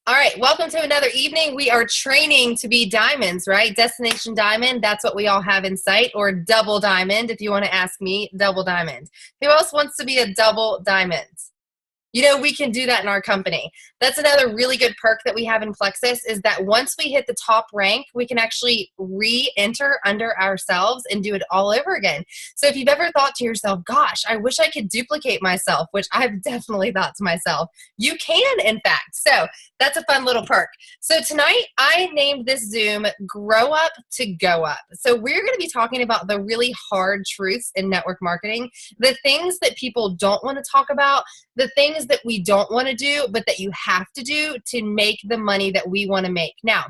All right, welcome to another evening. We are training to be diamonds, right? Destination diamond, that's what we all have in sight, or double diamond, if you want to ask me, double diamond. Who else wants to be a double diamond? You know, we can do that in our company. That's another really good perk that we have in Plexus is that once we hit the top rank, we can actually re-enter under ourselves and do it all over again. So if you've ever thought to yourself, gosh, I wish I could duplicate myself, which I've definitely thought to myself, you can, in fact. So that's a fun little perk. So tonight, I named this Zoom Grow Up to Go Up. So we're going to be talking about the really hard truths in network marketing, the things that people don't want to talk about, the things that we don't want to do, but that you have to do to make the money that we want to make. Now,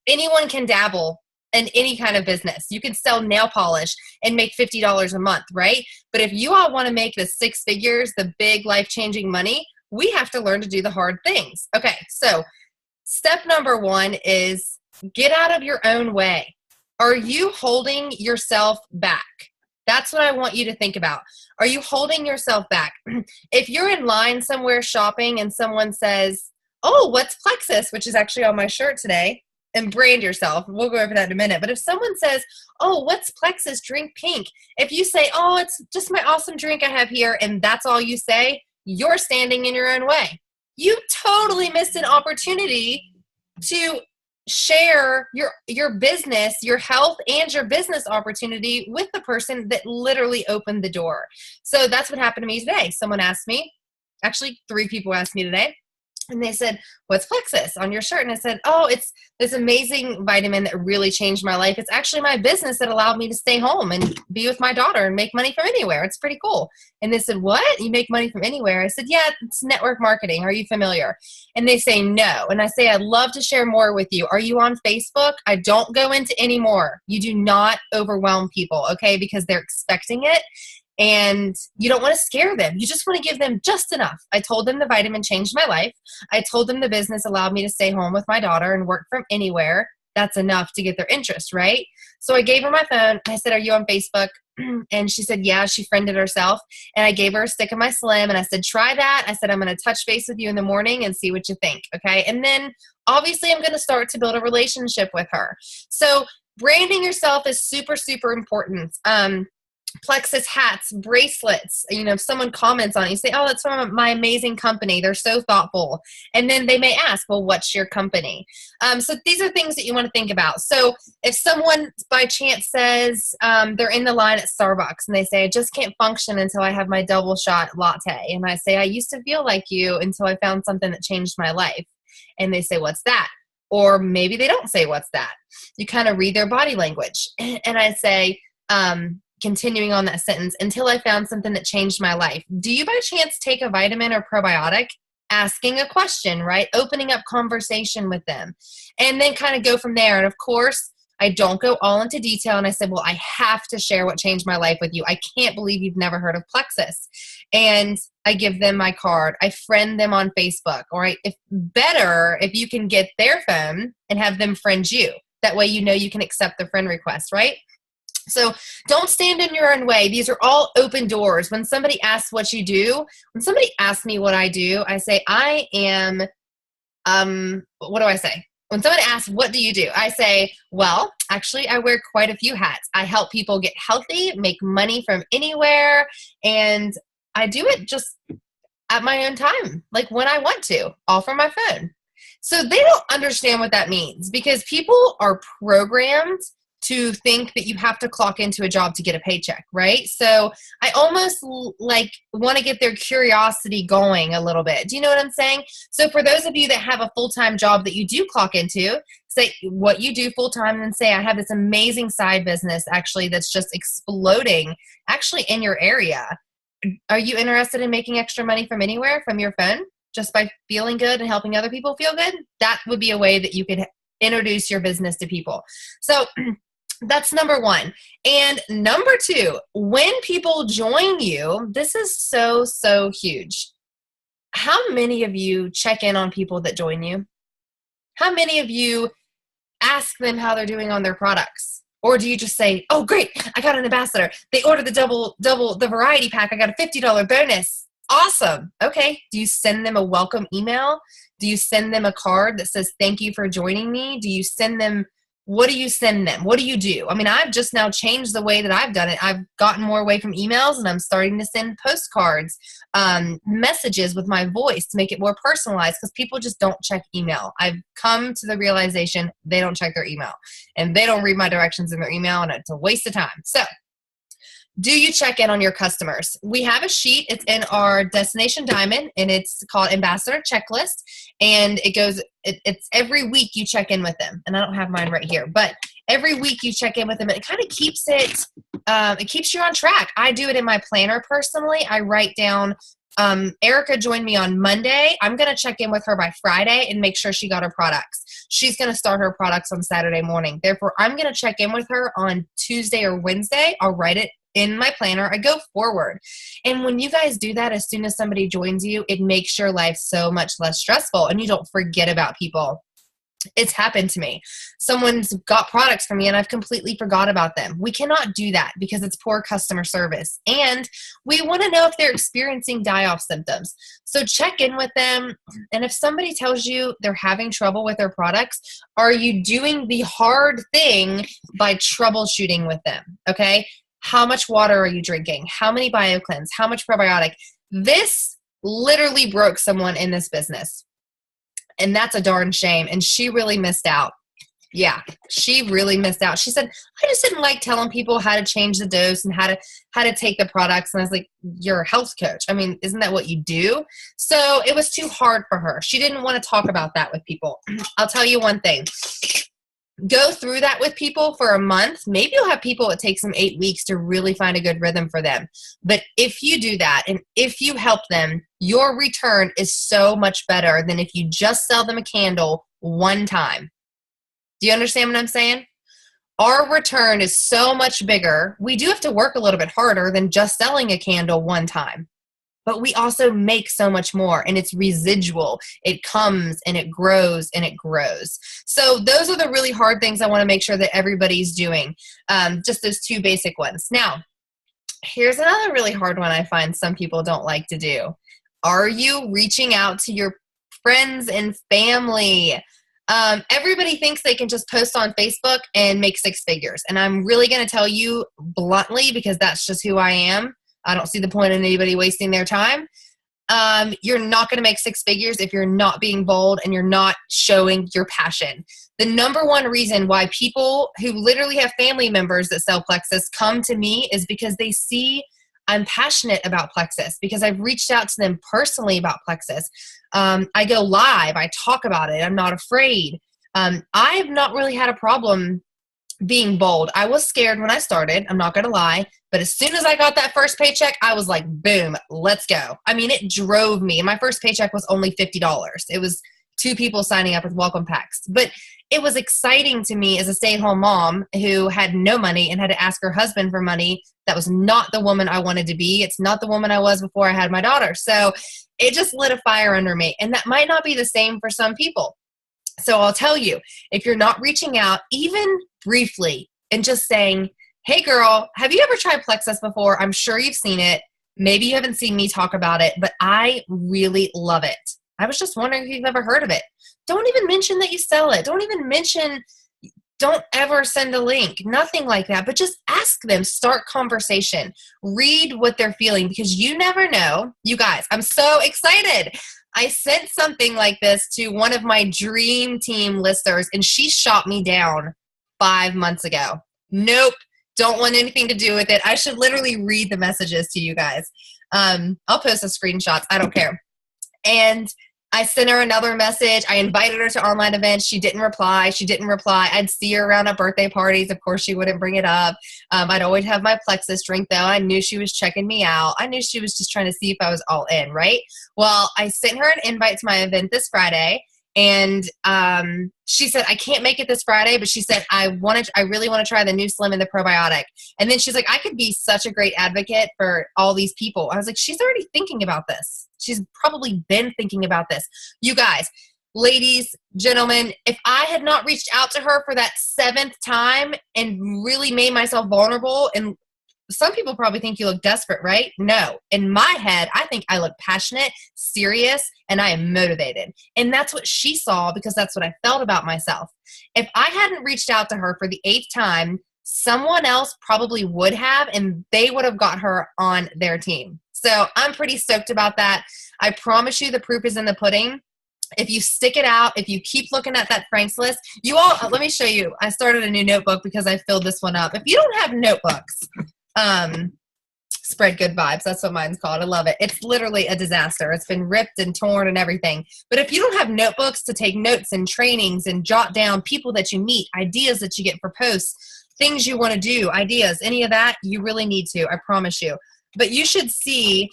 anyone can dabble in any kind of business. You can sell nail polish and make $50 a month, right? But if you all want to make the six figures, the big life-changing money, we have to learn to do the hard things. Okay, so step number one is get out of your own way. Are you holding yourself back? That's what I want you to think about. Are you holding yourself back? If you're in line somewhere shopping and someone says, oh, what's Plexus, which is actually on my shirt today, and brand yourself. We'll go over that in a minute. But if someone says, oh, what's Plexus, drink pink? If you say, oh, it's just my awesome drink I have here, and that's all you say, you're standing in your own way. You totally missed an opportunity to share your business, your health, and your business opportunity with the person that literally opened the door. So that's what happened to me today. Someone asked me, actually 3 people asked me today, and they said, what's Plexus on your shirt? And I said, oh, it's this amazing vitamin that really changed my life. It's actually my business that allowed me to stay home and be with my daughter and make money from anywhere. It's pretty cool. And they said, what? You make money from anywhere? I said, yeah, it's network marketing. Are you familiar? And they say, no. And I say, I'd love to share more with you. Are you on Facebook? I don't go into any more. You do not overwhelm people, okay? Because they're expecting it. And you don't want to scare them. You just want to give them just enough. I told them the vitamin changed my life. I told them the business allowed me to stay home with my daughter and work from anywhere. That's enough to get their interest, right? So I gave her my phone. I said, are you on Facebook? And she said, yeah, she friended herself. And I gave her a stick of my Slim. And I said, try that. I said, I'm going to touch base with you in the morning and see what you think. Okay. And then obviously I'm going to start to build a relationship with her. So branding yourself is super, super important. Plexus hats, bracelets, you know, if someone comments on it, you say, oh, that's from my amazing company. They're so thoughtful. And then they may ask, well, what's your company? So these are things that you want to think about. So if someone by chance says they're in the line at Starbucks and they say, I just can't function until I have my double shot latte. And I say, I used to feel like you until I found something that changed my life. And they say, what's that? Or maybe they don't say, what's that? You kind of read their body language. And I say, continuing on that sentence, until I found something that changed my life. Do you by chance take a vitamin or probiotic? Asking a question, right? Opening up conversation with them. And then kind of go from there. And of course, I don't go all into detail. And I said, well, I have to share what changed my life with you. I can't believe you've never heard of Plexus. And I give them my card. I friend them on Facebook. All right. If you can get their phone and have them friend you. That way, you know, you can accept the friend request, right? So don't stand in your own way. These are all open doors. When somebody asks what you do, when somebody asks me what I do, I say, I am, what do I say? When someone asks, what do you do? I say, well, actually, I wear quite a few hats. I help people get healthy, make money from anywhere, and I do it just at my own time, like when I want to, all from my phone. So they don't understand what that means because people are programmed to think that you have to clock into a job to get a paycheck, right? So I almost like want to get their curiosity going a little bit. Do you know what I'm saying? So for those of you that have a full-time job that you do clock into, say what you do full-time and then say, I have this amazing side business actually that's just exploding actually in your area. Are you interested in making extra money from anywhere, from your phone, just by feeling good and helping other people feel good? That would be a way that you could introduce your business to people. So that's number one. And number two, when people join you, this is so, so huge. How many of you check in on people that join you? How many of you ask them how they're doing on their products? Or do you just say, oh, great, I got an ambassador. They ordered the double, the variety pack. I got a $50 bonus. Awesome. Okay. Do you send them a welcome email? Do you send them a card that says, thank you for joining me? Do you send them, what do you send them? What do you do? I mean, I've just now changed the way that I've done it. I've gotten more away from emails, and I'm starting to send postcards, messages with my voice to make it more personalized, because people just don't check email. I've come to the realization they don't check their email, and they don't read my directions in their email, and it's a waste of time. So, do you check in on your customers? We have a sheet. It's in our Destination Diamond, and it's called Ambassador Checklist. And it goes, it's every week you check in with them. And I don't have mine right here, but every week you check in with them. And it kind of keeps it keeps you on track. I do it in my planner personally. I write down, Erica joined me on Monday. I'm going to check in with her by Friday and make sure she got her products. She's going to start her products on Saturday morning. Therefore, I'm going to check in with her on Tuesday or Wednesday. I'll write it in my planner. I go forward. And when you guys do that, as soon as somebody joins you, it makes your life so much less stressful, and you don't forget about people. It's happened to me. Someone's got products from me and I've completely forgot about them. We cannot do that because it's poor customer service. And we want to know if they're experiencing die-off symptoms. So check in with them. And if somebody tells you they're having trouble with their products, are you doing the hard thing by troubleshooting with them? Okay. How much water are you drinking? How many BioCleanse? How much probiotic? This literally broke someone in this business. And that's a darn shame. And she really missed out. Yeah, she really missed out. She said, I just didn't like telling people how to change the dose and how to take the products. And I was like, you're a health coach. I mean, isn't that what you do? So it was too hard for her. She didn't want to talk about that with people. I'll tell you one thing. Go through that with people for a month. Maybe you'll have people it takes them 8 weeks to really find a good rhythm for them. But if you do that and if you help them, your return is so much better than if you just sell them a candle one time. Do you understand what I'm saying? Our return is so much bigger. We do have to work a little bit harder than just selling a candle one time. But we also make so much more, and it's residual. It comes and it grows and it grows. So those are the really hard things I want to make sure that everybody's doing. Just those two basic ones. Now, here's another really hard one I find some people don't like to do. Are you reaching out to your friends and family? Everybody thinks they can just post on Facebook and make 6 figures. And I'm really going to tell you bluntly, because that's just who I am. I don't see the point in anybody wasting their time. You're not going to make 6 figures if you're not being bold and you're not showing your passion. The number one reason why people who literally have family members that sell Plexus come to me is because they see I'm passionate about Plexus, because I've reached out to them personally about Plexus. I go live. I talk about it. I'm not afraid. I've not really had a problem being bold. I was scared when I started. I'm not going to lie. But as soon as I got that first paycheck, I was like, boom, let's go. I mean, it drove me. And my first paycheck was only $50. It was 2 people signing up with welcome packs. But it was exciting to me as a stay-at-home mom who had no money and had to ask her husband for money. That was not the woman I wanted to be. It's not the woman I was before I had my daughter. So it just lit a fire under me. And that might not be the same for some people. So I'll tell you, if you're not reaching out, even briefly, and just saying, hey girl, have you ever tried Plexus before? I'm sure you've seen it. Maybe you haven't seen me talk about it, but I really love it. I was just wondering if you've ever heard of it. Don't even mention that you sell it. Don't ever send a link, nothing like that, but just ask them, start conversation, read what they're feeling, because you never know. You guys, I'm so excited. I sent something like this to one of my dream team listers, and she shot me down 5 months ago. Nope. Don't want anything to do with it. I should literally read the messages to you guys. I'll post the screenshots. I don't care. And I sent her another message. I invited her to online events. She didn't reply. I'd see her around at birthday parties. Of course, she wouldn't bring it up. I'd always have my Plexus drink, though. I knew she was checking me out. I knew she was just trying to see if I was all in, right? Well, I sent her an invite to my event this Friday. And she said, I can't make it this Friday, but she said, I really want to try the new Slim and the probiotic. And then she's like, I could be such a great advocate for all these people. I was like, she's already thinking about this. She's probably been thinking about this. You guys, ladies, gentlemen, if I had not reached out to her for that 7th time and really made myself vulnerable and some people probably think you look desperate, right? No. In my head, I think I look passionate, serious, and I am motivated. And that's what she saw because that's what I felt about myself. If I hadn't reached out to her for the 8th time, someone else probably would have, and they would have got her on their team. So I'm pretty stoked about that. I promise you the proof is in the pudding. If you stick it out, if you keep looking at that Frank's list, you all, let me show you. I started a new notebook because I filled this one up. If you don't have notebooks, spread good vibes. That's what mine's called. I love it. It's literally a disaster. It's been ripped and torn and everything. But if you don't have notebooks to take notes and trainings and jot down people that you meet, ideas that you get for posts, things you want to do, ideas, any of that, you really need to. I promise you. But you should see,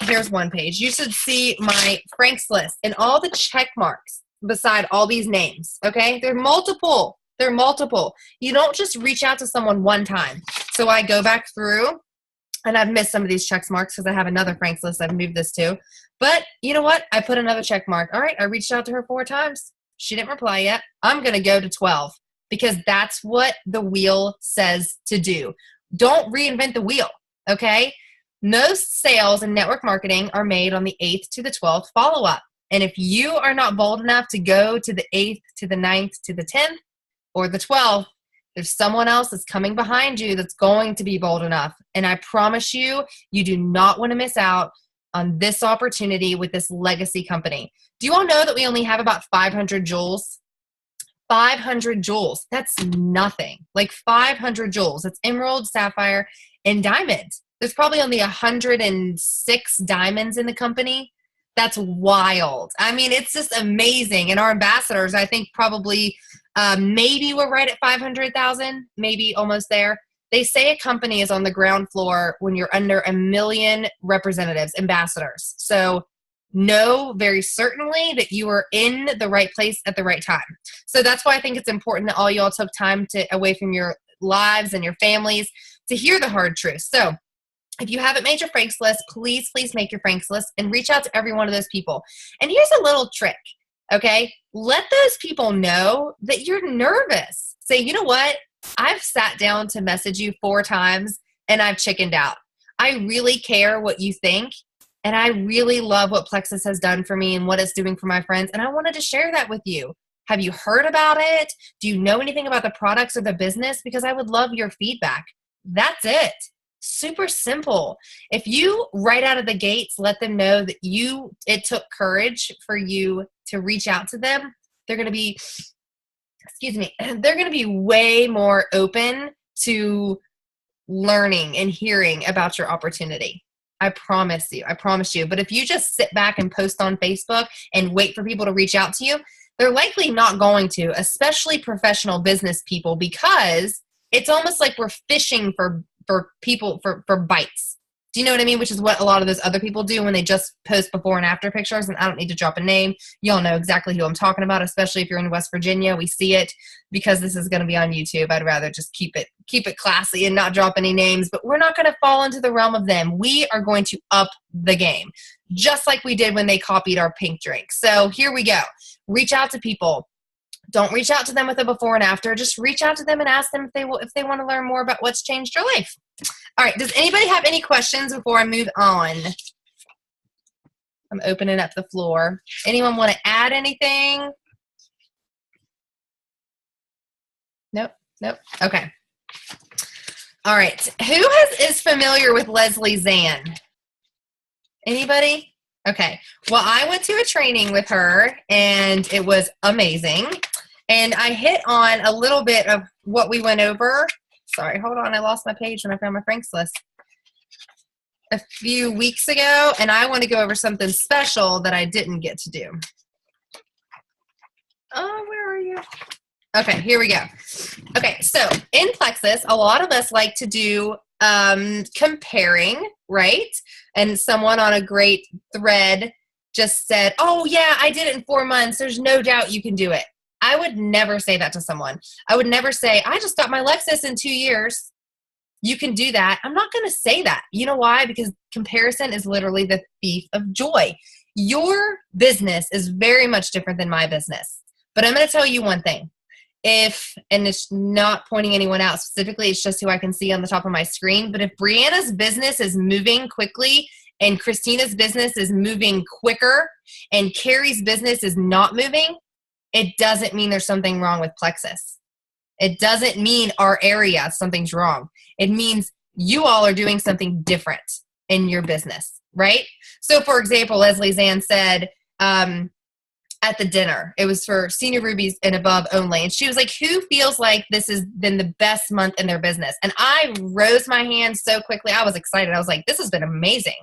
here's one page. You should see my Frank's list and all the check marks beside all these names, okay? They're multiple. They're multiple. You don't just reach out to someone one time. So I go back through, and I've missed some of these check marks because I have another Frank's list I've moved this to. But you know what? I put another check mark. All right, I reached out to her 4 times. She didn't reply yet. I'm going to go to 12 because that's what the wheel says to do. Don't reinvent the wheel, okay? Most sales and network marketing are made on the 8th to the 12th follow-up. And if you are not bold enough to go to the 8th, to the 9th, to the 10th, or the 12th, there's someone else that's coming behind you that's going to be bold enough. And I promise you, you do not want to miss out on this opportunity with this legacy company. Do you all know that we only have about 500 jewels? 500 jewels. That's nothing. Like 500 jewels. It's emerald, sapphire, and diamond. There's probably only 106 diamonds in the company. That's wild. I mean, it's just amazing. And our ambassadors, I think probably maybe we're right at 500,000, maybe almost there. They say a company is on the ground floor when you're under 1 million representatives, ambassadors. So know very certainly that you are in the right place at the right time. So that's why I think it's important that all y'all took time away from your lives and your families to hear the hard truth. So if you haven't made your Frank's list, please make your Frank's list and reach out to every one of those people. And here's a little trick, okay? Let those people know that you're nervous. Say, you know what? I've sat down to message you 4 times and I've chickened out. I really care what you think. And I really love what Plexus has done for me and what it's doing for my friends. And I wanted to share that with you. Have you heard about it? Do you know anything about the products or the business? Because I would love your feedback. That's it. Super simple. If you right out of the gates let them know that it took courage for you to reach out to them, they're going to be, they're going to be way more open to learning and hearing about your opportunity. I promise you. But if you just sit back and post on Facebook and wait for people to reach out to you, they're likely not going to, especially professional business people, because it's almost like we're fishing for people for bites. Do you know what I mean? Which is what a lot of those other people do when they just post before and after pictures. And I don't need to drop a name. Y'all know exactly who I'm talking about, especially if you're in West Virginia. We see it because this is going to be on YouTube. I'd rather just keep it classy and not drop any names, but we're not going to fall into the realm of them. We are going to up the game, just like we did when they copied our pink drink. So here we go. Reach out to people. Don't reach out to them with a before and after. Just reach out to them and ask them if they want to learn more about what's changed your life. All right. Does anybody have any questions before I move on? I'm opening up the floor. Anyone want to add anything? Nope. Okay. All right. Who is familiar with Leslie Zan? Anybody? Okay. Well, I went to a training with her and it was amazing. And I hit on a little bit of what we went over. Sorry, hold on. I lost my page when I found my Frank's list a few weeks ago. And I want to go over something special that I didn't get to do. Oh, where are you? Okay, here we go. Okay, so in Plexus, a lot of us like to do comparing, right? And someone on a great thread just said, oh yeah, I did it in 4 months. There's no doubt you can do it. I would never say that to someone. I would never say, I just got my Lexus in 2 years. You can do that. I'm not going to say that. You know why? Because comparison is literally the thief of joy. Your business is very much different than my business. But I'm going to tell you one thing. and it's not pointing anyone out specifically, it's just who I can see on the top of my screen. But if Brianna's business is moving quickly and Christina's business is moving quicker and Carrie's business is not moving, it doesn't mean there's something wrong with Plexus. It doesn't mean our area, something's wrong. It means you all are doing something different in your business, right? So for example, Leslie Zann said, at the dinner, it was for senior rubies and above only. And she was like, who feels like this has been the best month in their business? And I rose my hand so quickly. I was excited. I was like, this has been amazing.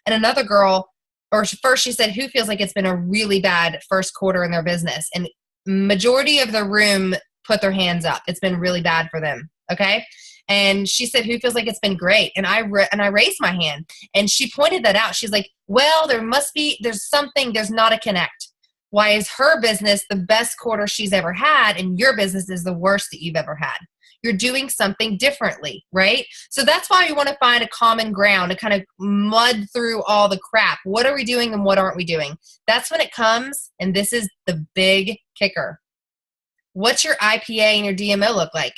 And another girl, or first she said, who feels like it's been a really bad first quarter in their business? And majority of the room put their hands up. It's been really bad for them. Okay. And she said, who feels like it's been great? And I raised my hand and she pointed that out. She's like, well, there's not a connect. Why is her business the best quarter she's ever had and your business is the worst that you've ever had? You're doing something differently, right? So that's why you want to find a common ground to kind of mud through all the crap. What are we doing and what aren't we doing? That's when it comes, and this is the big kicker. What's your IPA and your DMO look like?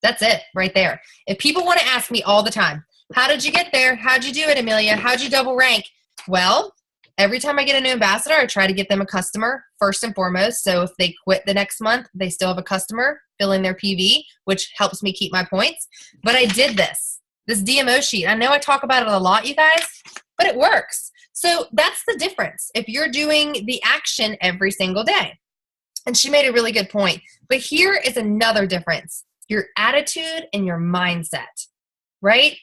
That's it right there. If people want to ask me all the time, how did you get there? How'd you do it, Amelia? How'd you double rank? Well, every time I get a new ambassador, I try to get them a customer first and foremost. So if they quit the next month, they still have a customer filling their PV, which helps me keep my points. But I did this DMO sheet. I know I talk about it a lot, you guys, but it works. So that's the difference if you're doing the action every single day. And she made a really good point. But here is another difference. Your attitude and your mindset, right?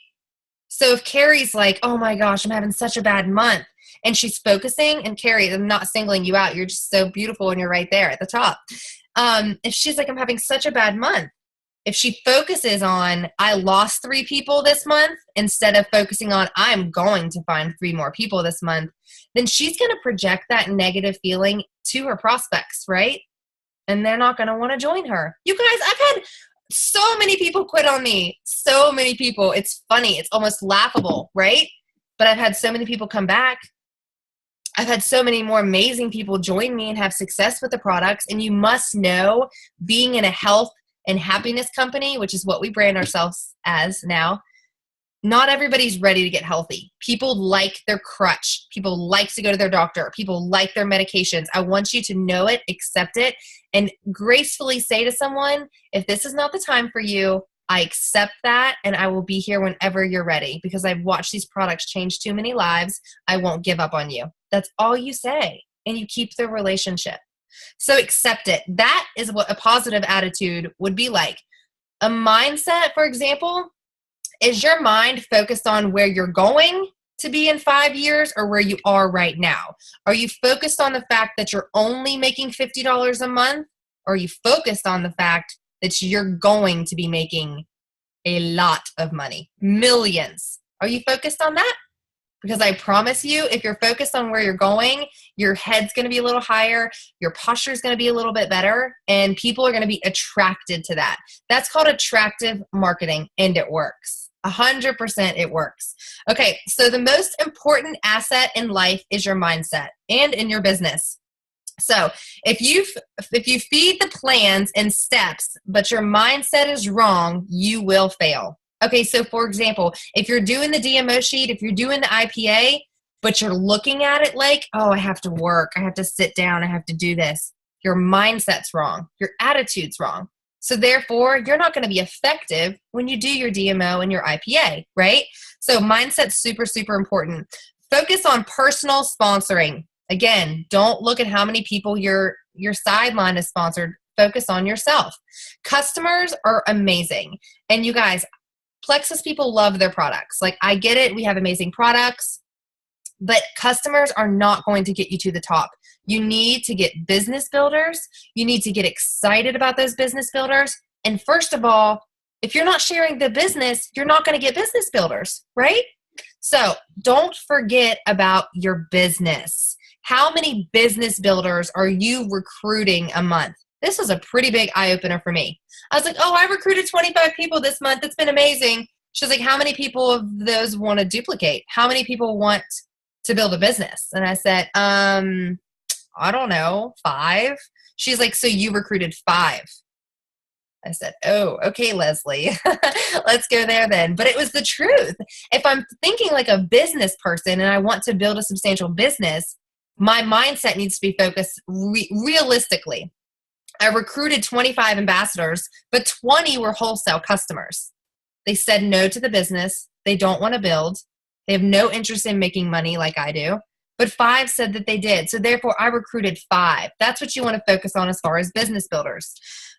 So if Carrie's like, oh my gosh, I'm having such a bad month, and she's focusing, and Carrie, I'm not singling you out. You're just so beautiful and you're right there at the top. If she's like, I'm having such a bad month, if she focuses on, I lost 3 people this month, instead of focusing on, I'm going to find 3 more people this month, then she's going to project that negative feeling to her prospects, right? And they're not going to want to join her. You guys, I've had so many people quit on me. So many people. It's funny. It's almost laughable, right? But I've had so many people come back. I've had so many more amazing people join me and have success with the products. And you must know, being in a health and happiness company, which is what we brand ourselves as now, not everybody's ready to get healthy. People like their crutch. People like to go to their doctor. People like their medications. I want you to know it, accept it, and gracefully say to someone, if this is not the time for you, I accept that, and I will be here whenever you're ready, because I've watched these products change too many lives. I won't give up on you. That's all you say, and you keep the relationship. So accept it. That is what a positive attitude would be like. A mindset, for example, is your mind focused on where you're going to be in 5 years or where you are right now? Are you focused on the fact that you're only making $50 a month? Or are you focused on the fact that you're going to be making a lot of money, millions? Are you focused on that? Because I promise you, if you're focused on where you're going, your head's going to be a little higher, your posture is going to be a little bit better, and people are going to be attracted to that. That's called attractive marketing, and it works. 100% it works. Okay, so the most important asset in life is your mindset and in your business. So if you feed the plans and steps, but your mindset is wrong, you will fail. Okay, so for example, if you're doing the DMO sheet, if you're doing the IPA, but you're looking at it like, oh, I have to work, I have to sit down, I have to do this, your mindset's wrong, your attitude's wrong. So therefore, you're not going to be effective when you do your DMO and your IPA, right? So mindset's super, super important. Focus on personal sponsoring. Again, don't look at how many people your sideline is sponsored. Focus on yourself. Customers are amazing. And you guys, Plexus people love their products. Like, I get it. We have amazing products. But customers are not going to get you to the top. You need to get business builders. You need to get excited about those business builders. And first of all, if you're not sharing the business, you're not going to get business builders, right? So don't forget about your business. How many business builders are you recruiting a month? This was a pretty big eye-opener for me. I was like, oh, I recruited 25 people this month. It's been amazing. She's like, how many people of those want to duplicate? How many people want to build a business? And I said, I don't know, 5. She's like, so you recruited 5. I said, oh, okay, Leslie, let's go there then. But it was the truth. If I'm thinking like a business person and I want to build a substantial business, my mindset needs to be focused realistically. I recruited 25 ambassadors, but 20 were wholesale customers. They said no to the business. They don't want to build. They have no interest in making money like I do. But 5 said that they did. So therefore, I recruited 5. That's what you want to focus on as far as business builders.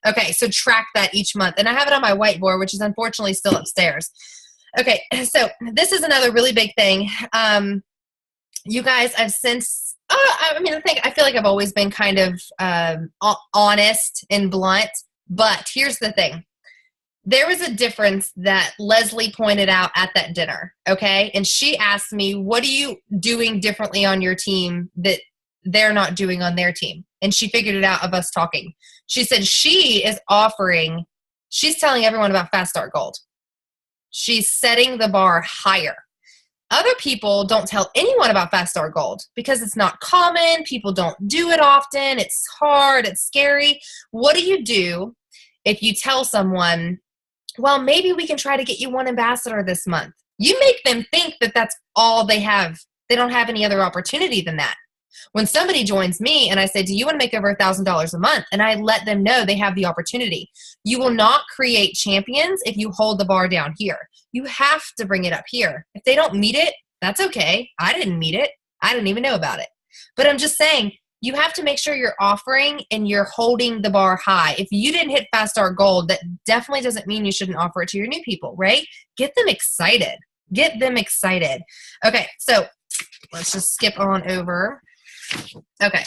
Okay, so track that each month. And I have it on my whiteboard, which is unfortunately still upstairs. Okay, so this is another really big thing. You guys, I've since, I feel like I've always been kind of honest and blunt. But here's the thing. There was a difference that Leslie pointed out at that dinner, okay? And she asked me, what are you doing differently on your team that they're not doing on their team? And she figured it out of us talking. She said she's telling everyone about Fast Start Gold. She's setting the bar higher. Other people don't tell anyone about Fast Start Gold because it's not common. People don't do it often. It's hard. It's scary. What do you do if you tell someone, well, maybe we can try to get you 1 ambassador this month? You make them think that that's all they have. They don't have any other opportunity than that. When somebody joins me and I say, do you want to make over $1,000 a month? And I let them know they have the opportunity. You will not create champions if you hold the bar down here. You have to bring it up here. If they don't meet it, that's okay. I didn't meet it. I didn't even know about it. But I'm just saying, you have to make sure you're offering and you're holding the bar high. If you didn't hit Fast Start Gold, that definitely doesn't mean you shouldn't offer it to your new people, right? Get them excited. Get them excited. Okay, so let's just skip on over. Okay,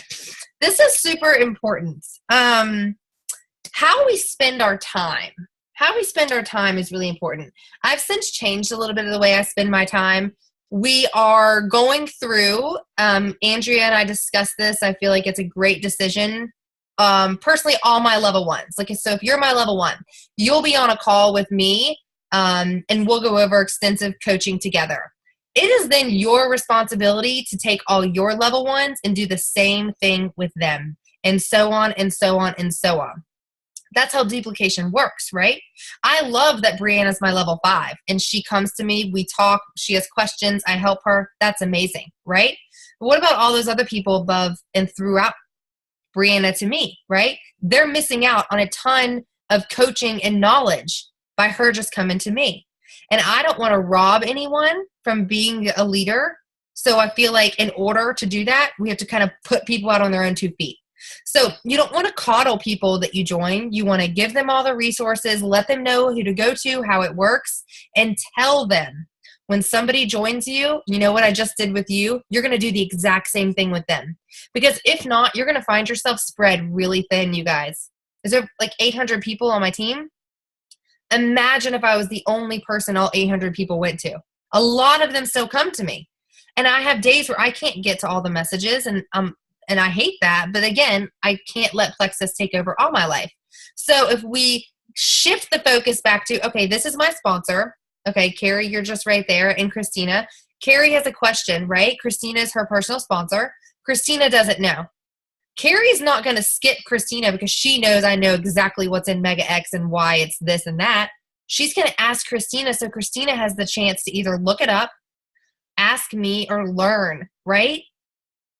this is super important. How we spend our time. How we spend our time is really important. I've since changed a little bit of the way I spend my time. We are going through, Andrea and I discussed this. I feel like it's a great decision. Personally, all my level 1s. So if you're my level 1, you'll be on a call with me, and we'll go over extensive coaching together. It is then your responsibility to take all your level 1s and do the same thing with them, and so on and so on and so on. That's how duplication works, right? I love that Brianna's my level 5 and she comes to me, we talk, she has questions, I help her. That's amazing, right? But what about all those other people above and throughout Brianna to me, right? They're missing out on a ton of coaching and knowledge by her just coming to me. And I don't want to rob anyone from being a leader. So I feel like in order to do that, we have to kind of put people out on their own 2 feet. So you don't want to coddle people that you join. You want to give them all the resources, let them know who to go to, how it works, and tell them when somebody joins you, you know what I just did with you, you're going to do the exact same thing with them. Because if not, you're going to find yourself spread really thin, you guys. Is there like 800 people on my team? Imagine if I was the only person all 800 people went to. A lot of them still come to me. And I have days where I can't get to all the messages, and I hate that. But again, I can't let Plexus take over all my life. So if we shift the focus back to, okay, this is my sponsor. Okay, Carrie, you're just right there. And Christina. Carrie has a question, right? Christina is her personal sponsor. Christina doesn't know. Carrie's not going to skip Christina because she knows I know exactly what's in Mega X and why it's this and that. She's going to ask Christina, so Christina has the chance to either look it up, ask me, or learn, right?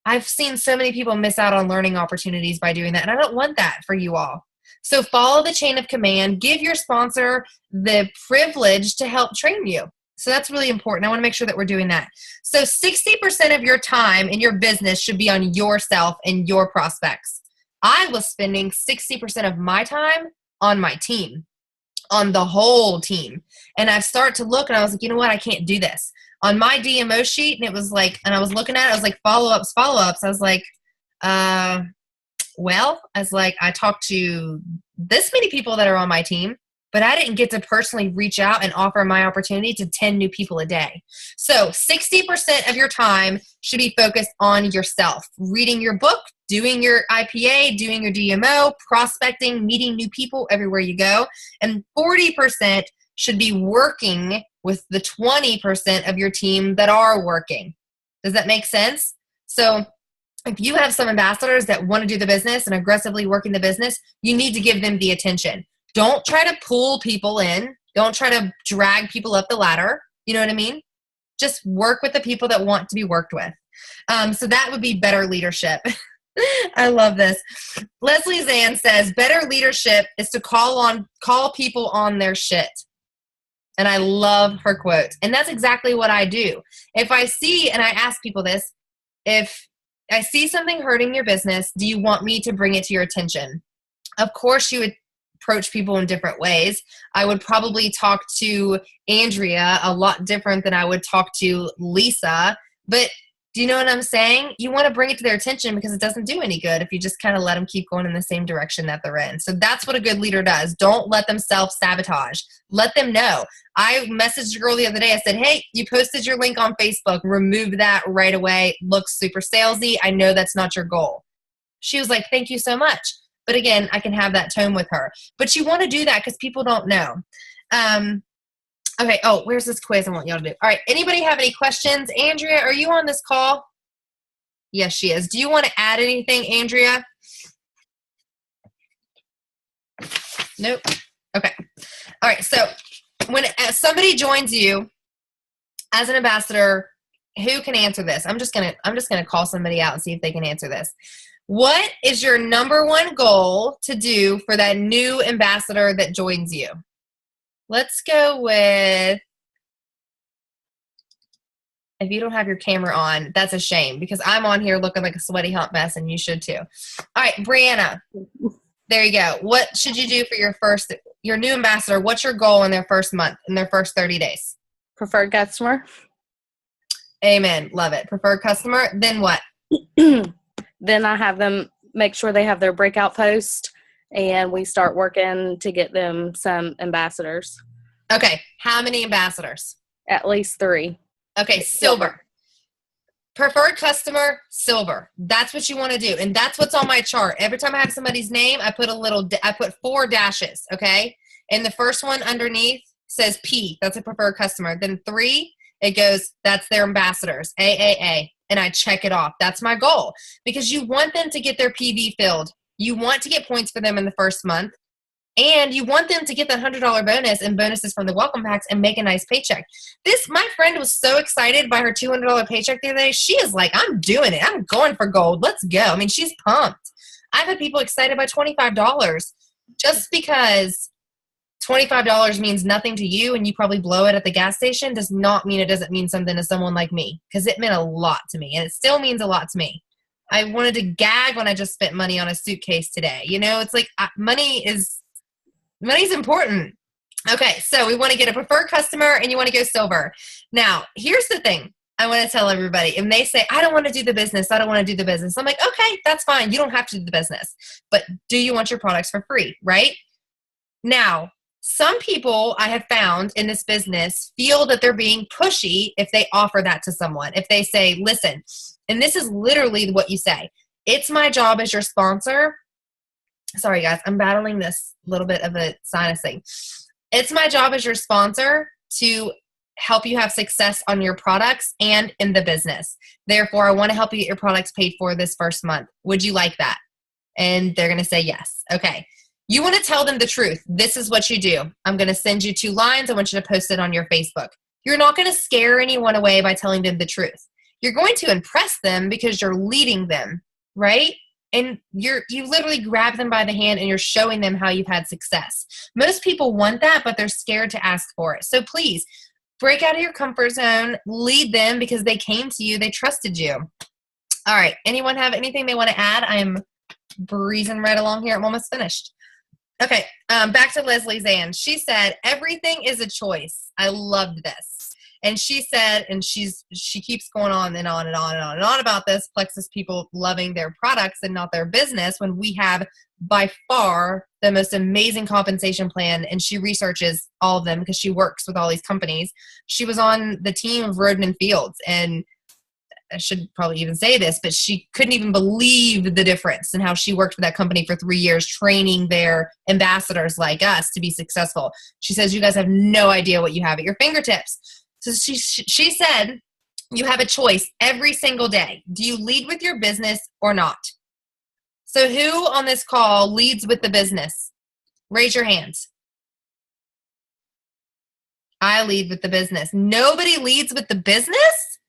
I've seen so many people miss out on learning opportunities by doing that, and I don't want that for you all. So follow the chain of command. Give your sponsor the privilege to help train you. So that's really important. I want to make sure that we're doing that. So 60% of your time in your business should be on yourself and your prospects. I was spending 60% of my time on my team, on the whole team. And I started to look and I was like, you know what? I can't do this. On my DMO sheet, and it was like, and I was looking at it, I was like, follow-ups. I was like, I talked to this many people that are on my team, but I didn't get to personally reach out and offer my opportunity to 10 new people a day. So 60% of your time should be focused on yourself, reading your book, doing your IPA, doing your DMO, prospecting, meeting new people everywhere you go. And 40% should be working with the 20% of your team that are working. Does that make sense? So if you have some ambassadors that want to do the business and aggressively working the business, you need to give them the attention. Don't try to pull people in. Don't try to drag people up the ladder. You know what I mean? Just work with the people that want to be worked with. So that would be better leadership. I love this. Leslie Zan says, better leadership is to call people on their shit. And I love her quote. And that's exactly what I do. If I see, and I ask people this, if I see something hurting your business, do you want me to bring it to your attention? Of course, you would approach people in different ways. I would probably talk to Andrea a lot different than I would talk to Lisa. But do you know what I'm saying? You want to bring it to their attention because it doesn't do any good if you just kind of let them keep going in the same direction that they're in. So that's what a good leader does. Don't let them self-sabotage. Let them know. I messaged a girl the other day. I said, hey, you posted your link on Facebook. Remove that right away. Looks super salesy. I know that's not your goal. She was like, thank you so much. But again, I can have that tone with her. But you want to do that because people don't know. Okay. Oh, where's this quiz I want y'all to do? All right. Anybody have any questions? Andrea, are you on this call? Yes, she is. Do you want to add anything, Andrea? Nope. Okay. All right. So when somebody joins you as an ambassador, who can answer this? I'm just gonna call somebody out and see if they can answer this. What is your number one goal to do for that new ambassador that joins you? Let's go with, if you don't have your camera on, that's a shame because I'm on here looking like a sweaty hot mess and you should too. All right, Brianna, there you go. What should you do for your new ambassador? What's your goal in their first month, in their first 30 days? Preferred customer. Amen. Love it. Preferred customer. Then what? Then I have them make sure they have their breakout post, and we start working to get them some ambassadors. Okay. How many ambassadors? At least 3. Okay. Silver. Preferred customer, silver. That's what you want to do. And that's what's on my chart. Every time I have somebody's name, I put 4 dashes. Okay. And the first one underneath says P. That's a preferred customer. Then 3, it goes, that's their ambassadors, AAA. And I check it off. That's my goal because you want them to get their PV filled. You want to get points for them in the first month, and you want them to get that $100 bonus and bonuses from the welcome packs and make a nice paycheck. My friend was so excited by her $200 paycheck the other day. She is like, I'm doing it. I'm going for gold. Let's go. I mean, she's pumped. I've had people excited by $25 just because $25 means nothing to you and you probably blow it at the gas station does not mean it doesn't mean something to someone like me, because it meant a lot to me and it still means a lot to me. I wanted to gag when I just spent money on a suitcase today. You know, it's like money's important. Okay, so we want to get a preferred customer and you want to go silver. Now, here's the thing I want to tell everybody. And they say, I don't want to do the business. I don't want to do the business. I'm like, okay, that's fine. You don't have to do the business. But do you want your products for free, right? Now, some people I have found in this business feel that they're being pushy if they offer that to someone. If they say, listen, and this is literally what you say, it's my job as your sponsor. Sorry, guys, I'm battling this little bit of a sinus thing. It's my job as your sponsor to help you have success on your products and in the business. Therefore, I want to help you get your products paid for this first month. Would you like that? And they're going to say yes. Okay. You want to tell them the truth. This is what you do. I'm going to send you 2 lines. I want you to post it on your Facebook. You're not going to scare anyone away by telling them the truth. You're going to impress them because you're leading them, right? And you literally grab them by the hand and you're showing them how you've had success. Most people want that, but they're scared to ask for it. So please break out of your comfort zone, lead them because they came to you, they trusted you. All right. Anyone have anything they want to add? I'm breezing right along here. I'm almost finished. Okay, back to Leslie Zan. She said, everything is a choice. I loved this. And she said, and she keeps going on and on and on and on and on about this, Plexus people loving their products and not their business, when we have by far the most amazing compensation plan. And she researches all of them because she works with all these companies. She was on the team of Roden and Fields, and I should probably even say this, but she couldn't even believe the difference in how she worked for that company for 3 years, training their ambassadors like us to be successful. She says, you guys have no idea what you have at your fingertips. So she said, you have a choice every single day. Do you lead with your business or not? So who on this call leads with the business? Raise your hands. I lead with the business. Nobody leads with the business?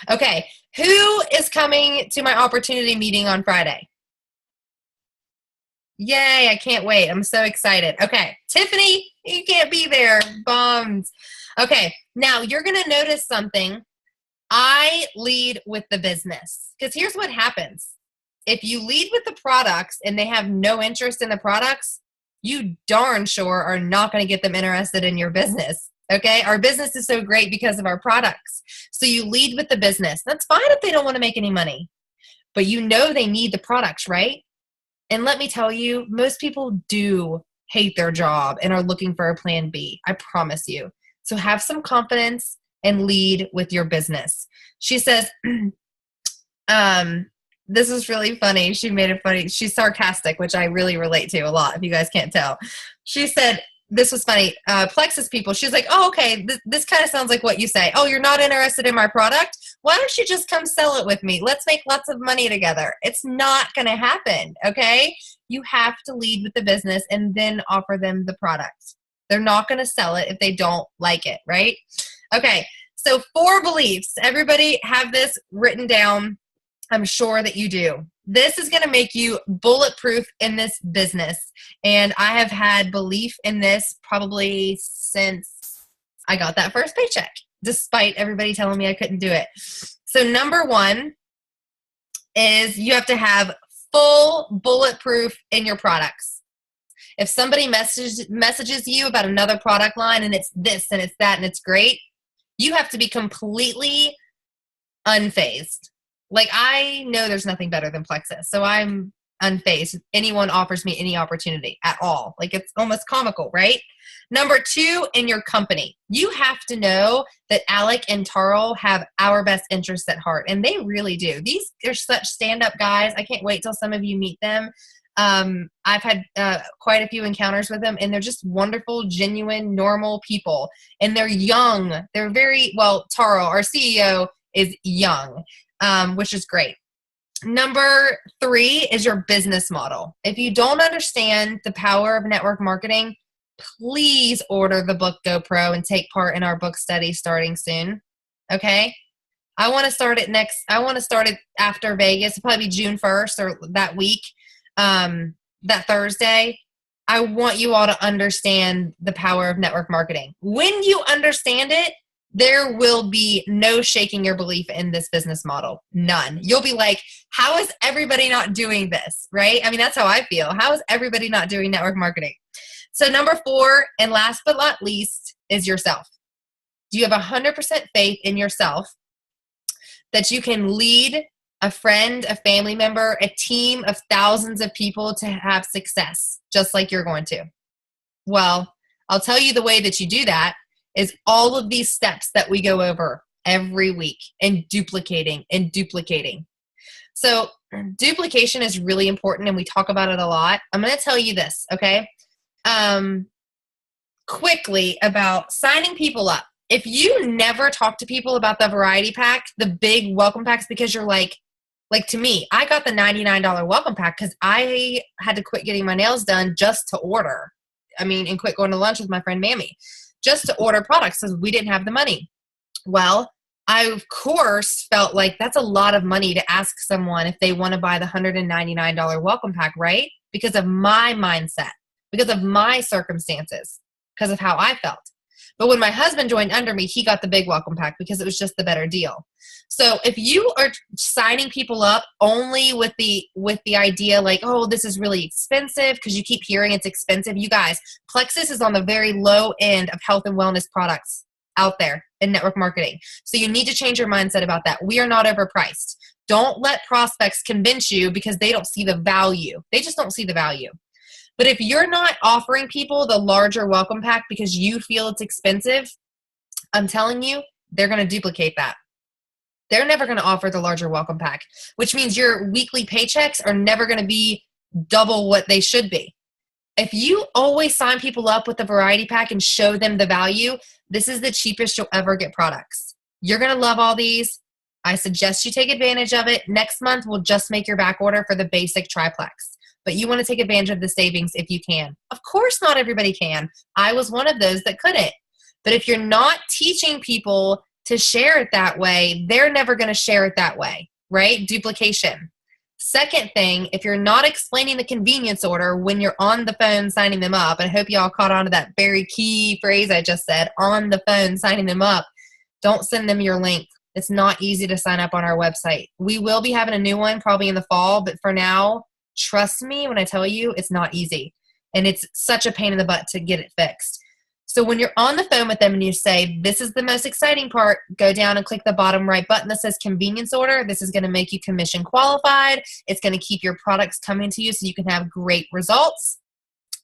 Okay. Who is coming to my opportunity meeting on Friday? Yay, I can't wait. I'm so excited. Okay. Tiffany, you can't be there. Bummed. Okay. Now you're going to notice something. I lead with the business because here's what happens. If you lead with the products and they have no interest in the products, you darn sure are not going to get them interested in your business. Okay. Our business is so great because of our products. So you lead with the business. That's fine if they don't want to make any money, but you know they need the products, right? And let me tell you, most people do hate their job and are looking for a plan B. I promise you. So have some confidence and lead with your business. She says, this is really funny. She made it funny. She's sarcastic, which I really relate to a lot, if you guys can't tell. She said, this was funny. Plexus people, she's like, oh, okay, this kind of sounds like what you say. Oh, you're not interested in my product? Why don't you just come sell it with me? Let's make lots of money together. It's not going to happen, okay? You have to lead with the business and then offer them the product. They're not going to sell it if they don't like it, right? Okay, so 4 beliefs. Everybody have this written down. I'm sure that you do. This is going to make you bulletproof in this business. And I have had belief in this probably since I got that first paycheck, despite everybody telling me I couldn't do it. So number 1 is you have to have full bulletproof in your products. If somebody messages you about another product line and it's this and it's that and it's great, you have to be completely unfazed. Like, I know there's nothing better than Plexus, so I'm unfazed. If anyone offers me any opportunity at all. Like, it's almost comical, right? Number 2, in your company. You have to know that Alec and Tarl have our best interests at heart, and they really do. These are such stand-up guys. I can't wait till some of you meet them. I've had quite a few encounters with them, and they're just wonderful, genuine, normal people. And they're young. They're very, well, Tarl, our CEO, is young. Which is great. Number 3 is your business model. If you don't understand the power of network marketing, please order the book GoPro and take part in our book study starting soon. Okay? I want to start it after Vegas. It'll probably be June 1st or that week, that Thursday. I want you all to understand the power of network marketing. When you understand it, there will be no shaking your belief in this business model. None. You'll be like, how is everybody not doing this, right? I mean, that's how I feel. How is everybody not doing network marketing? So number 4, and last but not least, is yourself. Do you have 100% faith in yourself that you can lead a friend, a family member, a team of thousands of people to have success, just like you're going to? Well, I'll tell you the way that you do that is all of these steps that we go over every week and duplicating. So duplication is really important, and we talk about it a lot. I'm going to tell you this, okay? Quickly about signing people up. If you never talk to people about the variety pack, the big welcome packs, because you're like to me, I got the $99 welcome pack because I had to quit getting my nails done just to order. And quit going to lunch with my friend Mammy. Just to order products because we didn't have the money. Well, I, of course, felt like that's a lot of money to ask someone if they want to buy the $199 welcome pack, right? Because of my mindset, because of my circumstances, because of how I felt. But when my husband joined under me, he got the big welcome pack because it was just the better deal. So if you are signing people up only with the idea like, oh, this is really expensive, because you keep hearing it's expensive. You guys, Plexus is on the very low end of health and wellness products out there in network marketing. So you need to change your mindset about that. We are not overpriced. Don't let prospects convince you because they don't see the value. They just don't see the value. But if you're not offering people the larger welcome pack because you feel it's expensive, I'm telling you, they're going to duplicate that. They're never going to offer the larger welcome pack, which means your weekly paychecks are never going to be double what they should be. If you always sign people up with the variety pack and show them the value, this is the cheapest you'll ever get products. You're going to love all these. I suggest you take advantage of it. Next month, we'll just make your back order for the basic triplex. but you want to take advantage of the savings if you can. Of course, not everybody can. I was one of those that couldn't. But if you're not teaching people to share it that way, they're never going to share it that way, right? Duplication. Second thing, if you're not explaining the convenience order when you're on the phone signing them up, and I hope y'all caught on to that very key phrase I just said, on the phone signing them up, don't send them your link. It's not easy to sign up on our website. We will be having a new one probably in the fall, but for now, trust me when I tell you it's not easy. And it's such a pain in the butt to get it fixed. So when you're on the phone with them and you say, this is the most exciting part, go down and click the bottom right button that says convenience order. This is going to make you commission qualified. It's going to keep your products coming to you so you can have great results.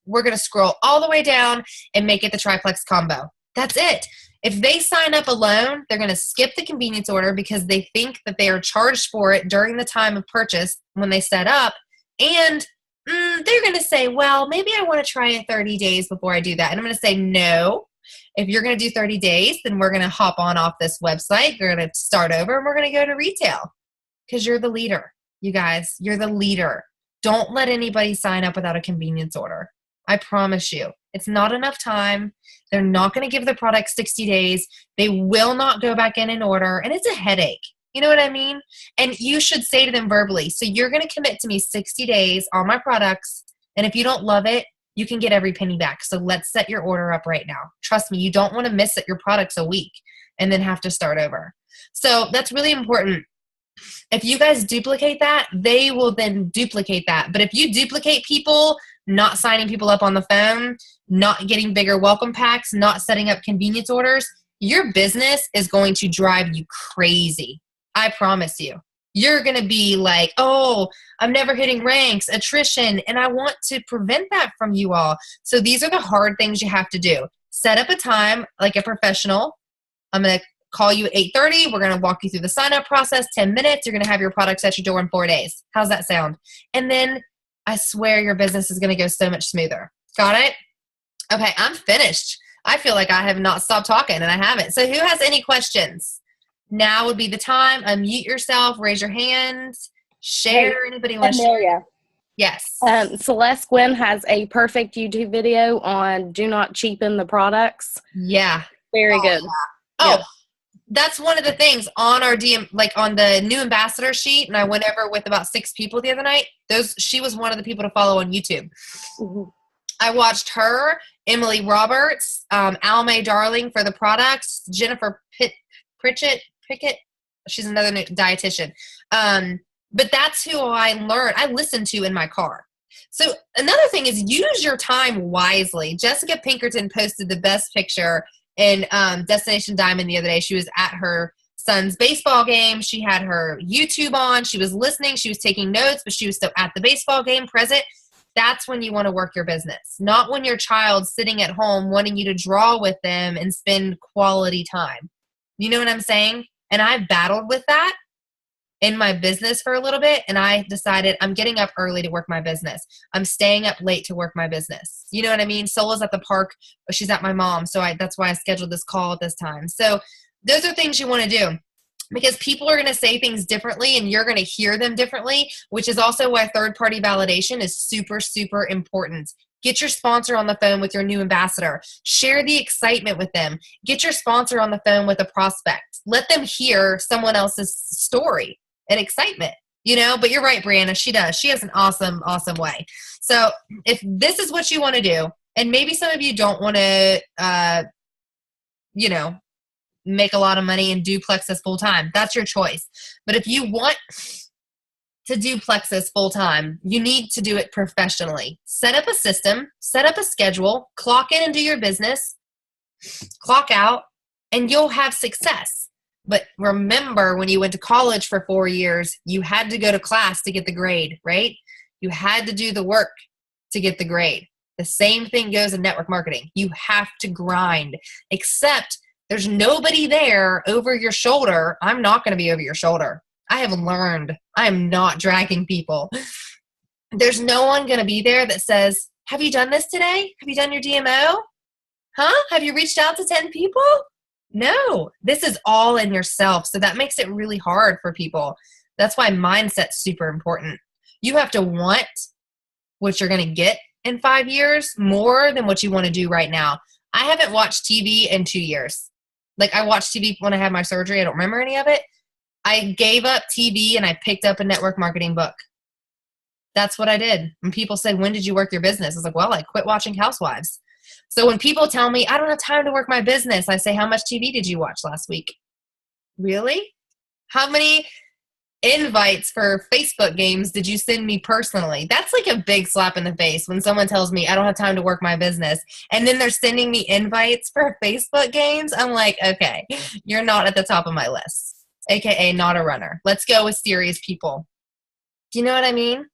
We're going to scroll all the way down and make it the triplex combo. That's it. If they sign up alone, they're going to skip the convenience order because they think that they are charged for it during the time of purchase when they set up. And they're going to say, well, maybe I want to try it 30 days before I do that. And I'm going to say, no. If you're going to do 30 days, then we're going to hop on off this website. We're going to start over and we're going to go to retail because you're the leader. You guys, you're the leader. Don't let anybody sign up without a convenience order. I promise you. It's not enough time. They're not going to give the product 60 days. They will not go back in and order. And it's a headache. You know what I mean? And you should say to them verbally, so you're going to commit to me 60 days on my products. And if you don't love it, you can get every penny back. So let's set your order up right now. Trust me, you don't want to miss it your products a week and then have to start over. So that's really important. If you guys duplicate that, they will then duplicate that. But if you duplicate people, not signing people up on the phone, not getting bigger welcome packs, not setting up convenience orders, your business is going to drive you crazy. I promise you. You're going to be like, oh, I'm never hitting ranks, attrition, and I want to prevent that from you all. So these are the hard things you have to do. Set up a time like a professional. I'm going to call you at 8:30. We're going to walk you through the sign-up process, 10 minutes. You're going to have your products at your door in 4 days. How's that sound? And then I swear your business is going to go so much smoother. Got it? Okay, I'm finished. I feel like I have not stopped talking, and I haven't. So who has any questions? Now would be the time. Unmute yourself. Raise your hand. Share. Hey, Anybody want to share? Yes. Celeste Gwynn has a perfect YouTube video on do not cheapen the products. Yeah. Very good. Yeah. Oh, Yep. That's one of the things on our DM, like on the new ambassador sheet. And I went over with about 6 people the other night. She was one of the people to follow on YouTube. Mm-hmm. I watched her, Emily Roberts, Almay Darling for the products, Jennifer Pickett. She's another dietitian. But that's who I listened to in my car. So another thing is use your time wisely. Jessica Pinkerton posted the best picture in Destination Diamond the other day. She was at her son's baseball game. She had her YouTube on. She was listening. She was taking notes, but she was still at the baseball game present. That's when you want to work your business, not when your child's sitting at home wanting you to draw with them and spend quality time. You know what I'm saying? And I've battled with that in my business for a little bit, and I decided I'm getting up early to work my business. I'm staying up late to work my business. You know what I mean? Sola's at the park, but she's at my mom, so that's why I scheduled this call at this time. So those are things you want to do because people are going to say things differently and you're going to hear them differently, which is also why third-party validation is super, super important. Get your sponsor on the phone with your new ambassador. Share the excitement with them. Get your sponsor on the phone with a prospect. Let them hear someone else's story and excitement, but you're right, Brianna, she does. She has an awesome, awesome way. So if this is what you want to do, and maybe some of you don't want to, make a lot of money and do Plexus full time, that's your choice. But if you want to do Plexus full time, you need to do it professionally. Set up a system, set up a schedule, clock in and do your business, clock out, and you'll have success. But remember, when you went to college for 4 years, you had to go to class to get the grade, right? You had to do the work to get the grade. The same thing goes in network marketing. You have to grind, except there's nobody there over your shoulder. I'm not going to be over your shoulder. I have learned I am not dragging people. There's no one going to be there that says, have you done this today? Have you done your DMO? Huh? Have you reached out to 10 people? No, this is all in yourself. So that makes it really hard for people. That's why mindset's super important. You have to want what you're going to get in 5 years more than what you want to do right now. I haven't watched TV in 2 years. Like, I watched TV when I had my surgery. I don't remember any of it. I gave up TV and I picked up a network marketing book. That's what I did. When people said, when did you work your business? I was like, well, I quit watching Housewives. So when people tell me I don't have time to work my business, I say, how much TV did you watch last week? Really? How many invites for Facebook games did you send me personally? That's like a big slap in the face when someone tells me I don't have time to work my business and then they're sending me invites for Facebook games. I'm like, okay, you're not at the top of my list, aka not a runner. Let's go with serious people. Do you know what I mean?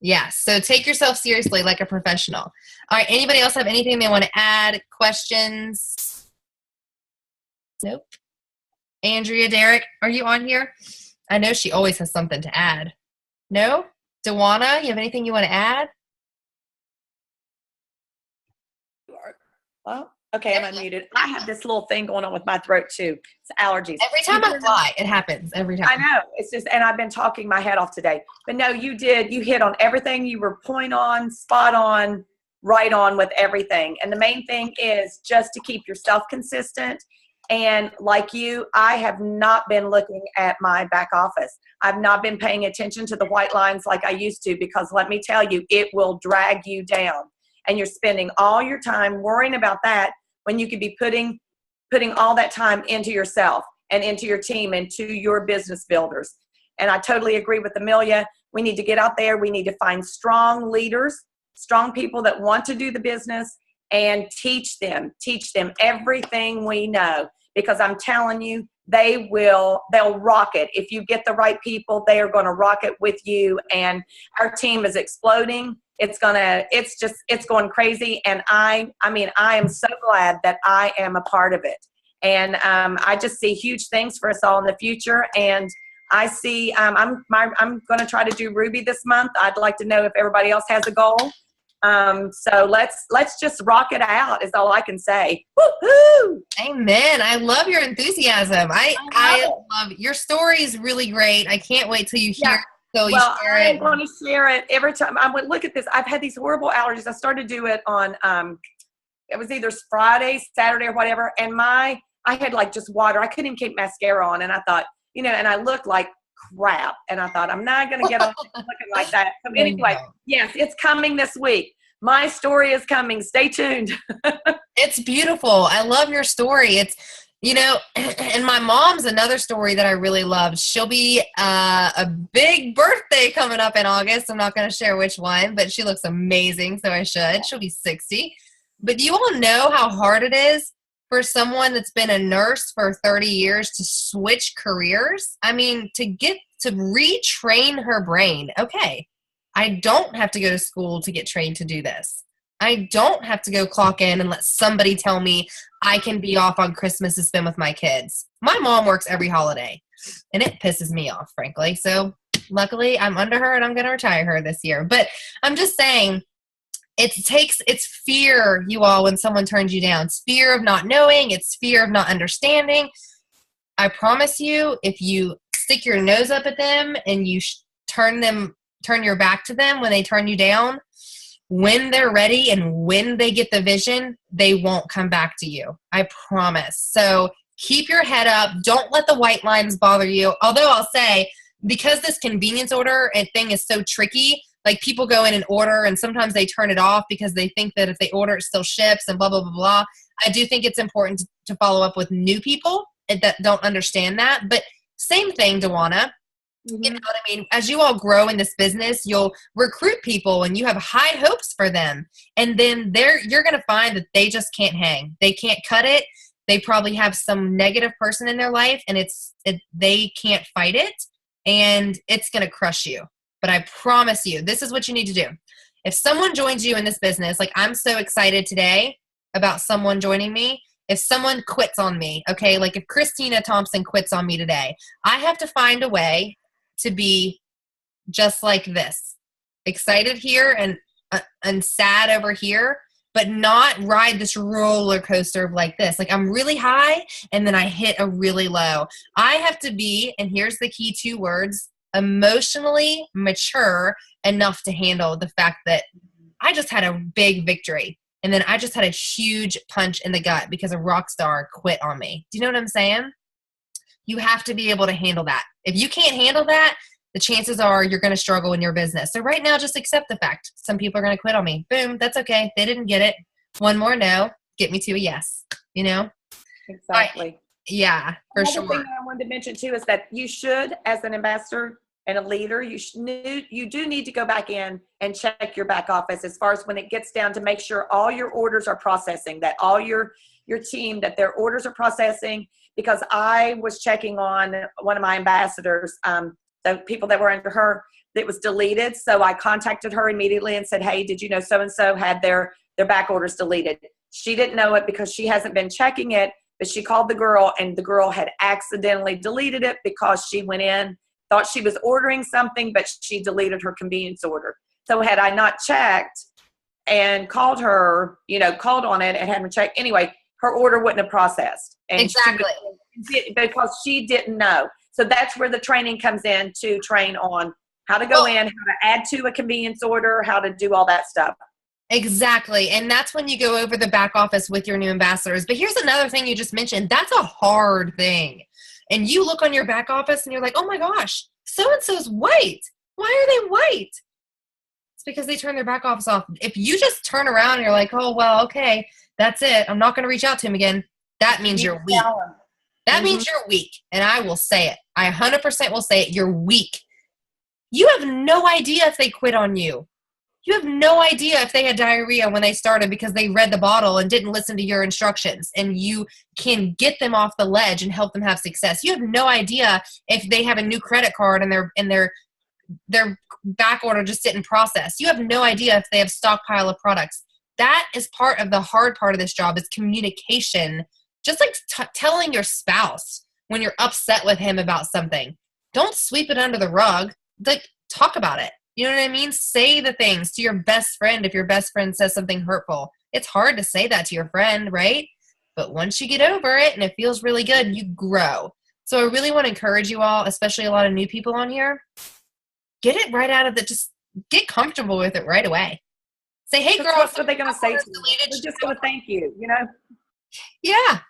Yeah, so take yourself seriously like a professional. All right, anybody else have anything they want to add? Questions? Nope. Andrea, Derek, are you on here? I know she always has something to add. No? Dewana, you have anything you want to add? Well, okay, I'm unmuted. I have this little thing going on with my throat too. It's allergies. Every time I fly, it happens. Every time. I know. It's just, and I've been talking my head off today. But no, you did. You hit on everything. You were point on, spot on, right on with everything. And the main thing is just to keep yourself consistent. And like you, I have not been looking at my back office. I've not been paying attention to the white lines like I used to, because let me tell you, it will drag you down. And you're spending all your time worrying about that when you could be putting all that time into yourself and into your team and to your business builders. And I totally agree with Amelia. We need to get out there. We need to find strong leaders, strong people that want to do the business, and teach them everything we know. Because I'm telling you, they'll rock it. If you get the right people, they are going to rock it with you. And our team is exploding. It's going crazy. And I am so glad that I am a part of it. And I just see huge things for us all in the future. And I see, I'm going to try to do Ruby this month. I'd like to know if everybody else has a goal. So let's just rock it out is all I can say. Woo-hoo! Amen. I love your enthusiasm. I love your story is really great. I can't wait till you hear it. So you share it. I'm going to share it every time. I would look at this. I've had these horrible allergies. I started to do it on, it was either Friday, Saturday or whatever. And I had like just water. I couldn't even keep mascara on. And I thought, and I looked like crap. And I thought, I'm not going to get on looking like that. So anyway, yes, it's coming this week. My story is coming. Stay tuned. It's beautiful. I love your story. It's, and my mom's another story that I really loved. She'll be a big birthday coming up in August. I'm not going to share which one, but she looks amazing, so I should. She'll be 60. But you all know how hard it is for someone that's been a nurse for 30 years to switch careers. I mean, to retrain her brain. Okay, I don't have to go to school to get trained to do this. I don't have to go clock in and let somebody tell me I can be off on Christmas to spend with my kids. My mom works every holiday, and it pisses me off, frankly. So luckily, I'm under her, and I'm going to retire her this year. But I'm just saying, it's fear, you all, when someone turns you down. It's fear of not knowing. It's fear of not understanding. I promise you, if you stick your nose up at them and you turn your back to them when they turn you down, when they're ready and when they get the vision, they won't come back to you. I promise. So keep your head up. Don't let the white lines bother you. Although I'll say, because this convenience order and thing is so tricky, like people go in and order and sometimes they turn it off because they think that if they order, it still ships and blah, blah, blah, blah. I do think it's important to follow up with new people that don't understand that. But same thing, Dewana. Mm-hmm. You know what I mean? As you all grow in this business, you'll recruit people and you have high hopes for them. And then you're going to find that they just can't hang. They can't cut it. They probably have some negative person in their life and they can't fight it, and it's going to crush you. But I promise you, this is what you need to do. If someone joins you in this business, like I'm so excited today about someone joining me. If someone quits on me, okay, like if Christina Thompson quits on me today, I have to find a way to be just like this, excited here and sad over here, but not ride this roller coaster of like this. Like I'm really high and then I hit a really low. I have to be, and here's the key 2 words, emotionally mature enough to handle the fact that I just had a big victory. And then I just had a huge punch in the gut because a rock star quit on me. Do you know what I'm saying? You have to be able to handle that. If you can't handle that, the chances are you're going to struggle in your business. So right now, just accept the fact. Some people are going to quit on me. Boom, that's okay. They didn't get it. One more no, get me to a yes, you know? Exactly. Yeah, for Another sure. thing that I wanted to mention too is that you should, as an ambassador and a leader, you do need to go back in and check your back office as far as when it gets down to make sure all your orders are processing, that all your team, that their orders are processing. Because I was checking on one of my ambassadors, the people that were under her, that was deleted. So I contacted her immediately and said, hey, did you know so-and-so had their back orders deleted? She didn't know it because she hasn't been checking it. But she called the girl, and the girl had accidentally deleted it because she went in, thought she was ordering something, but she deleted her convenience order. So had I not checked and called her, called on it and had her check, anyway, her order wouldn't have processed. And exactly. Because she didn't know. So that's where the training comes in, to train on how to go in, how to add to a convenience order, how to do all that stuff. Exactly. And that's when you go over the back office with your new ambassadors. But here's another thing you just mentioned. That's a hard thing. And you look on your back office and you're like, oh my gosh, so-and-so's white. Why are they white? It's because they turn their back office off. If you just turn around and you're like, oh, well, okay, that's it. I'm not going to reach out to him again. That means you're weak. That means you're weak. And I will say it. I 100% will say it. You're weak. You have no idea if they quit on you. You have no idea if they had diarrhea when they started because they read the bottle and didn't listen to your instructions, and you can get them off the ledge and help them have success. You have no idea if they have a new credit card and their back order just didn't process. You have no idea if they have stockpile of products. That is part of the hard part of this job, is communication. Just like telling your spouse when you're upset with him about something. Don't sweep it under the rug. Like, talk about it. You know what I mean? Say the things to your best friend if your best friend says something hurtful. It's hard to say that to your friend, right? But once you get over it and it feels really good, you grow. So I really want to encourage you all, especially a lot of new people on here, get it right out of just get comfortable with it right away. Say, hey, girl. What are they going to say to you? They're just going to thank you, Yeah.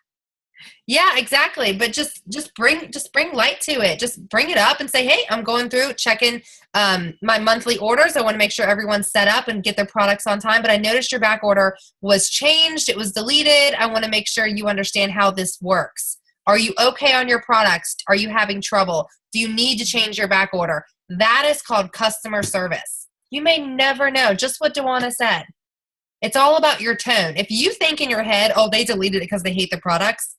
Yeah, exactly. But just bring light to it. Just bring it up and say, hey, I'm going through checking my monthly orders. I want to make sure everyone's set up and get their products on time. But I noticed your back order was changed. It was deleted. I want to make sure you understand how this works. Are you okay on your products? Are you having trouble? Do you need to change your back order? That is called customer service. You may never know. Just what Dewana said. It's all about your tone. If you think in your head, oh, they deleted it because they hate the products,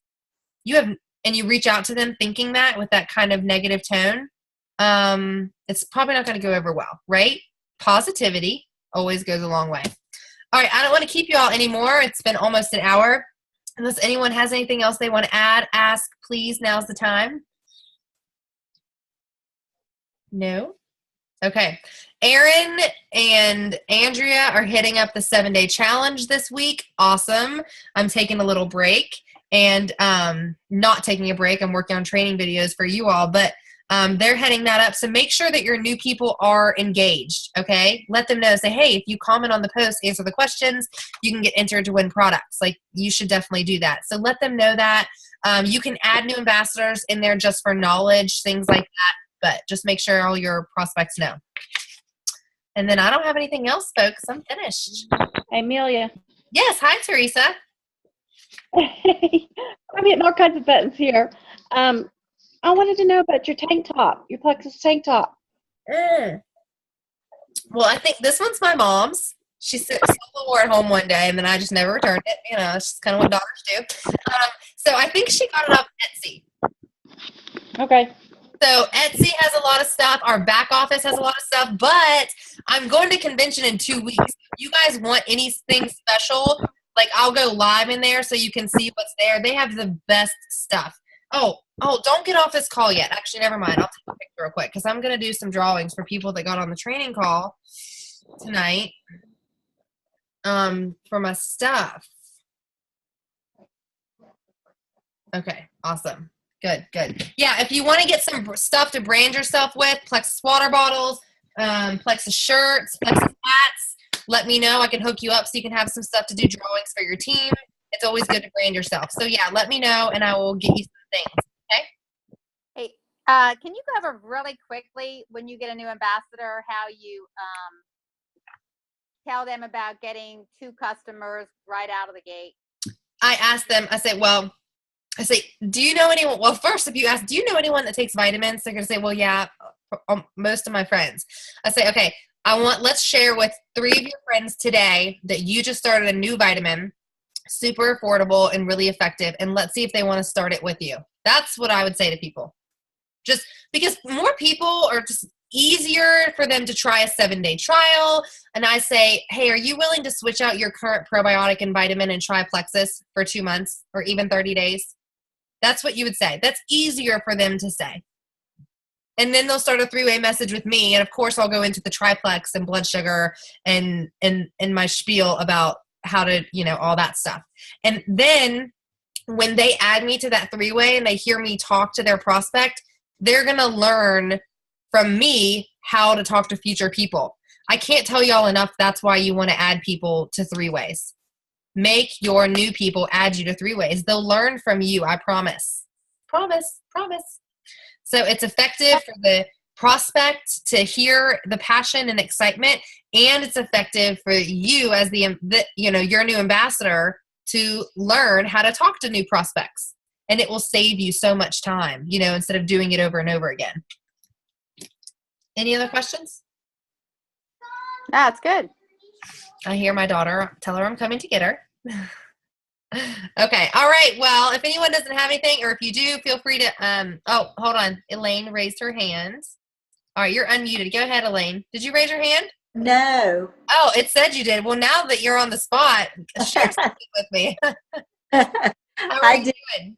and you reach out to them thinking that with that kind of negative tone, it's probably not going to go over well, right? Positivity always goes a long way. All right, I don't want to keep you all anymore. It's been almost an hour. Unless anyone has anything else they want to add, ask, please. Now's the time. No? Okay. Erin and Andrea are hitting up the 7-day challenge this week. Awesome. I'm taking a little break. And not taking a break. I'm working on training videos for you all, but they're heading that up. So make sure that your new people are engaged, okay? Let them know. Say, hey, if you comment on the post, answer the questions, you can get entered to win products. Like, you should definitely do that. So let them know that. You can add new ambassadors in there just for knowledge, things like that, but just make sure all your prospects know. And then I don't have anything else, folks. I'm finished. Hey, Amelia. Yes. Hi, Teresa. I'm hitting all kinds of buttons here. I wanted to know about your tank top, your Plexus tank top. Well, I think this one's my mom's. She wore it home one day, and then I just never returned it. It's just kind of what daughters do. So I think she got it off Etsy. Okay. So Etsy has a lot of stuff. Our back office has a lot of stuff. But I'm going to convention in 2 weeks. If you guys want anything special, like, I'll go live in there so you can see what's there. They have the best stuff. Oh, don't get off this call yet. Actually, never mind. I'll take a picture real quick because I'm going to do some drawings for people that got on the training call tonight for my stuff. Okay, awesome. Good, good. Yeah, if you want to get some stuff to brand yourself with, Plexus water bottles, Plexus shirts, Plexus hats, let me know. I can hook you up so you can have some stuff to do drawings for your team. It's always good to brand yourself. So yeah, let me know and I will get you some things. Okay? Hey, can you go over really quickly when you get a new ambassador, how you tell them about getting 2 customers right out of the gate? I ask them, I say, do you know anyone? Well, first, if you ask, do you know anyone that takes vitamins? They're going to say, well, yeah, most of my friends. I say, okay, let's share with 3 of your friends today that you just started a new vitamin, super affordable and really effective. And let's see if they want to start it with you. That's what I would say to people. Just because more people are just easier for them to try a 7-day trial. And I say, hey, are you willing to switch out your current probiotic and vitamin and try Plexus for 2 months or even 30 days? That's what you would say. That's easier for them to say. And then they'll start a 3-way message with me. And of course, I'll go into the triplex and blood sugar and my spiel about how to, all that stuff. And then when they add me to that 3-way and they hear me talk to their prospect, they're going to learn from me how to talk to future people. I can't tell y'all enough. That's why you want to add people to 3-ways. Make your new people add you to 3-ways. They'll learn from you. I promise. Promise. So it's effective for the prospect to hear the passion and excitement, and it's effective for you as your new ambassador to learn how to talk to new prospects. And it will save you so much time, instead of doing it over and over again. Any other questions? That's good. I hear my daughter. Tell her I'm coming to get her. Okay. All right. Well, if anyone doesn't have anything, or if you do, feel free to, hold on. Elaine raised her hand. All right. You're unmuted. Go ahead, Elaine. Did you raise your hand? No. Oh, it said you did. Well, now that you're on the spot, share something with me. How are you doing?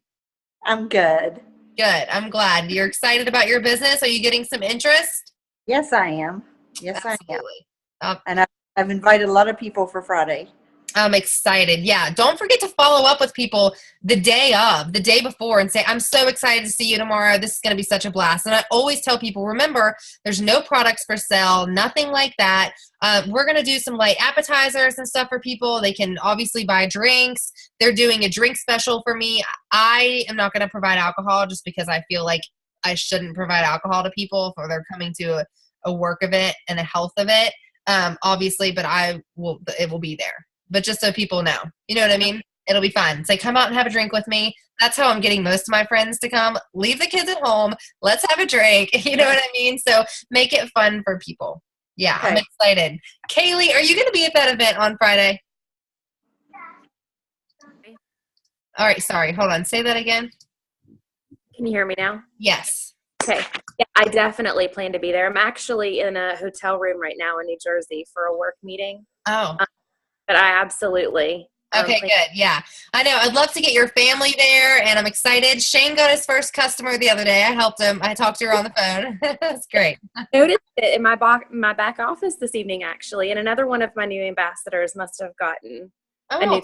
I'm good. Good. I'm glad. You're excited about your business. Are you getting some interest? Yes, I am. Yes, Absolutely. I am. And I've invited a lot of people for Friday. I'm excited. Yeah. Don't forget to follow up with people the day before and say, I'm so excited to see you tomorrow. This is going to be such a blast. And I always tell people, remember, there's no products for sale, nothing like that. We're going to do some light appetizers and stuff for people. They can obviously buy drinks. They're doing a drink special for me. I am not going to provide alcohol just because I feel like I shouldn't provide alcohol to people if they're coming to a work event and a health event. Obviously, but it will be there. But just so people know, you know what I mean? It'll be fun. Say, come out and have a drink with me. That's how I'm getting most of my friends to come. Leave the kids at home. Let's have a drink. You know what I mean? So make it fun for people. Yeah, okay. I'm excited. Kaylee, are you going to be at that event on Friday? All right. Sorry. Hold on. Say that again. Can you hear me now? Yes. Okay. Yeah, I definitely plan to be there. I'm actually in a hotel room right now in New Jersey for a work meeting. Oh. But I absolutely. Okay, good. Yeah. I know. I'd love to get your family there, and I'm excited. Shane got his first customer the other day. I helped him. I talked to her on the phone. That's great. I noticed it in my back office this evening, actually, and another one of my new ambassadors must have gotten a new.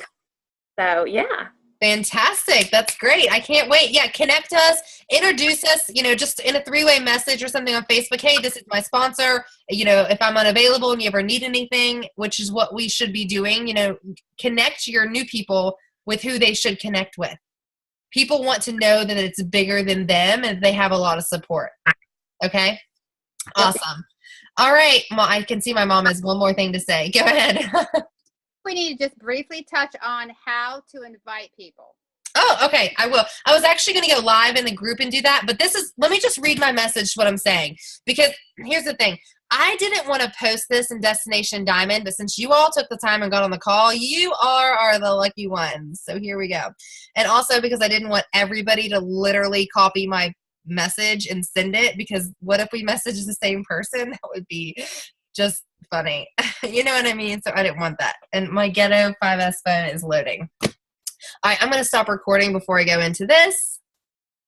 So, yeah. Fantastic. That's great. I can't wait. Yeah, connect us, introduce us, just in a 3-way message or something on Facebook. Hey, this is my sponsor. If I'm unavailable and you ever need anything, which is what we should be doing, connect your new people with who they should connect with. People want to know that it's bigger than them and they have a lot of support. Okay? Awesome. All right. Well, I can see my mom has one more thing to say. Go ahead. We need to just briefly touch on how to invite people. Oh, okay. I will. I was actually going to go live in the group and do that, but let me just read my message, what I'm saying, because here's the thing. I didn't want to post this in Destination Diamond, but since you all took the time and got on the call, you are the lucky ones. So here we go. And also because I didn't want everybody to literally copy my message and send it, because what if we message the same person? That would be just funny. You know what I mean? So I didn't want that. And my ghetto 5S phone is loading. All right, I'm going to stop recording before I go into this.